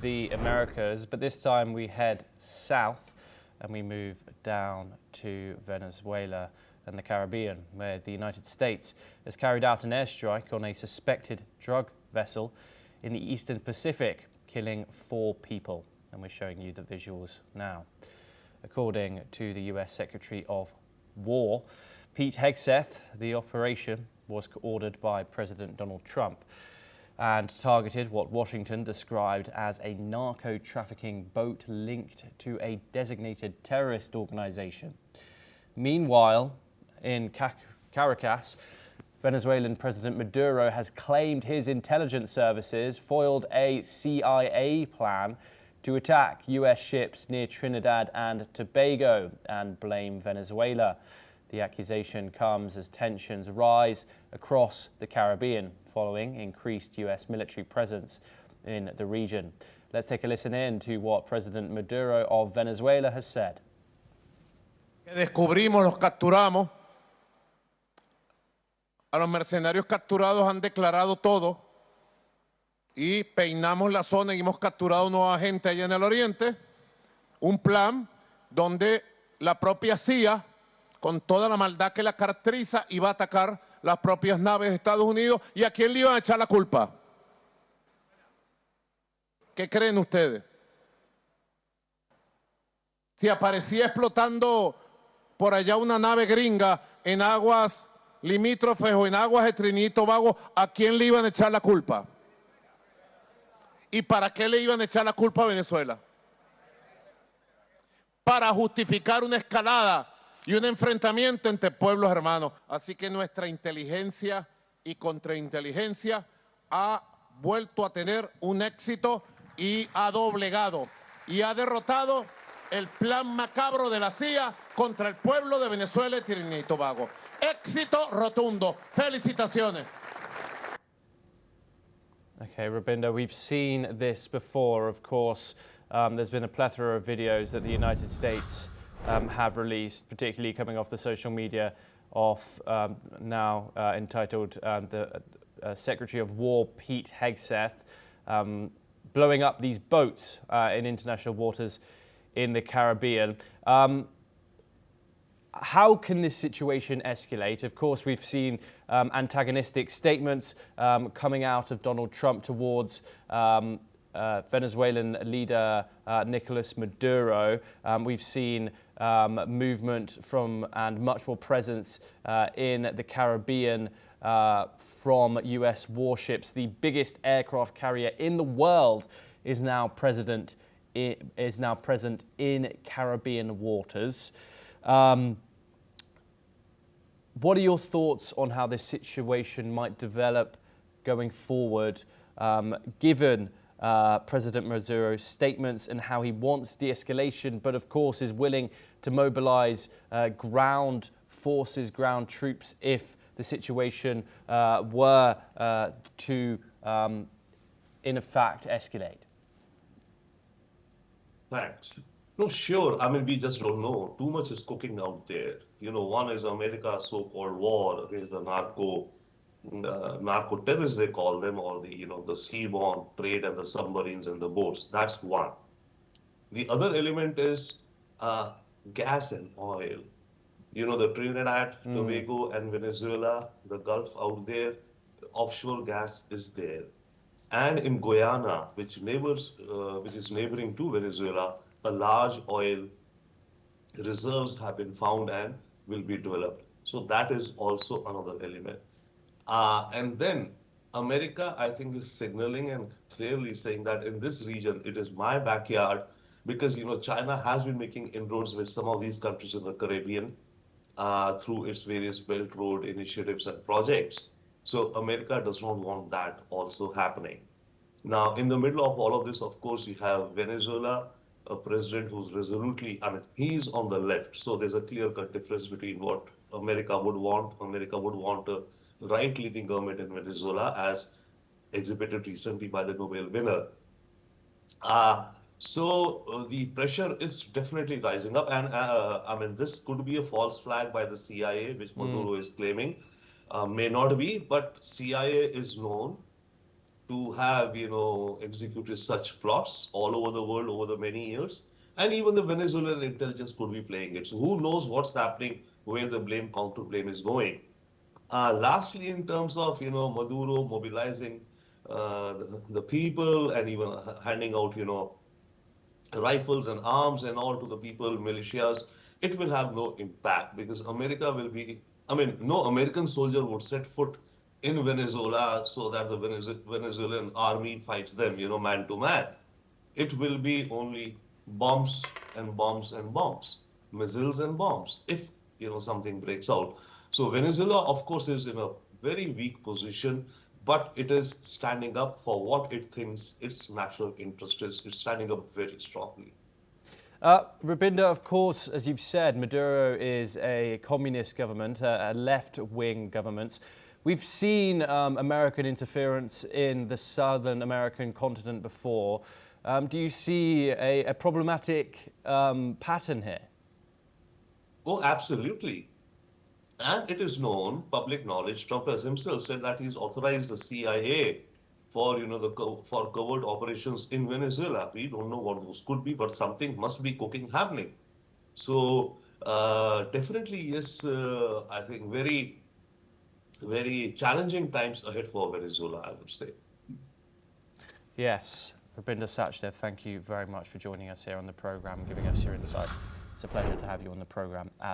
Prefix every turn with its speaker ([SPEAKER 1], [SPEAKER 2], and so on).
[SPEAKER 1] the Americas, but this time we head south and we move down to Venezuela and the Caribbean, where the United States has carried out an airstrike on a suspected drug vessel in the Eastern Pacific, killing 4 people. And we're showing you the visuals now. According to the US Secretary of War, Pete Hegseth, the operation was ordered by President Donald Trump and targeted what Washington described as a narco-trafficking boat linked to a designated terrorist organization. Meanwhile, in Caracas, Venezuelan President Maduro has claimed his intelligence services foiled a CIA plan to attack US ships near Trinidad and Tobago and blame Venezuela. The accusation comes as tensions rise across the Caribbean following increased US military presence in the region. Let's take a listen in to what President Maduro of Venezuela has said.
[SPEAKER 2] Descubrimos, los capturamos. A los mercenarios capturados han declarado todo y peinamos la zona y hemos capturado nueva gente allá en el oriente. Un plan donde la propia CIA, con toda la maldad que la caracteriza, iba a atacar las propias naves de Estados Unidos. ¿Y a quién le iban a echar la culpa? ¿Qué creen ustedes? Si aparecía explotando por allá una nave gringa en aguas limítrofes o en aguas de Trinidad y Tobago, ¿a quién le iban a echar la culpa? ¿Y para qué le iban a echar la culpa a Venezuela? Para justificar una escalada y un enfrentamiento entre pueblos hermanos. Así que nuestra inteligencia y contrainteligencia ha vuelto a tener un éxito y ha doblegado y ha derrotado el plan macabro de la CIA contra el pueblo de Venezuela y Trinidad y Tobago. Éxito rotundo. Felicitaciones.
[SPEAKER 1] Okay, Rubindo, we've seen this before, of course. There's been a plethora of videos that the United States have released, particularly coming off the social media of now entitled the Secretary of War, Pete Hegseth, blowing up these boats in international waters in the Caribbean. How can this situation escalate? Of course, we've seen antagonistic statements coming out of Donald Trump towards Venezuelan leader Nicolas Maduro. We've seen movement from and much more presence in the Caribbean from US warships. The biggest aircraft carrier in the world is now present in Caribbean waters. What are your thoughts on how this situation might develop going forward, given President Maduro's statements and how he wants de-escalation, but of course is willing to mobilize ground forces, ground troops, if the situation were to, in fact, escalate?
[SPEAKER 3] Thanks. No, sure. I mean, we just don't know. Too much is cooking out there. You know, one is America's so-called war against the narco terrorists, they call them, or the, you know, the seaborne trade and the submarines and the boats. That's one. The other element is gas and oil. You know, the Trinidad, Tobago and Venezuela, the Gulf out there, offshore gas is there. And in Guyana, which is neighboring to Venezuela, a large oil reserves have been found and will be developed. So that is also another element. And then America, I think, is signaling and clearly saying that in this region, it is my backyard, because, you know, China has been making inroads with some of these countries in the Caribbean through its various Belt Road initiatives and projects. So America does not want that also happening. Now, in the middle of all of this, of course, you have Venezuela, a president who's resolutely, I mean, he's on the left. So there's a clear-cut difference between what America would want. America would want a right-leaning government in Venezuela, as exhibited recently by the Nobel winner. So the pressure is definitely rising up. And I mean, this could be a false flag by the CIA, which Maduro is claiming. May not be, but CIA is known to have, executed such plots all over the world over the many years. And even the Venezuelan intelligence could be playing it. So who knows what's happening, where the blame, counter blame is going. Lastly, in terms of, Maduro mobilizing the people and even handing out, rifles and arms and all to the people, militias, it will have no impact because America will be, I mean, no American soldier would set foot in Venezuela so that the Venezuelan army fights them, man to man. It will be only bombs and bombs and bombs, missiles and bombs, if, something breaks out. So Venezuela, of course, is in a very weak position, but it is standing up for what it thinks its national interest is. It's standing up very strongly.
[SPEAKER 1] Rabinda, of course, as you've said, Maduro is a communist government, a left-wing government. We've seen American interference in the Southern American continent before. Do you see a problematic pattern here?
[SPEAKER 3] Oh, absolutely. And it is known, public knowledge, Trump has himself said that he's authorized the CIA for, for covert operations in Venezuela. We don't know what those could be, but something must be cooking happening. So definitely, yes, I think very, very challenging times ahead for Venezuela, I would say.
[SPEAKER 1] Yes. Rabinda Sachdev, thank you very much for joining us here on the programme and giving us your insight. It's a pleasure to have you on the programme.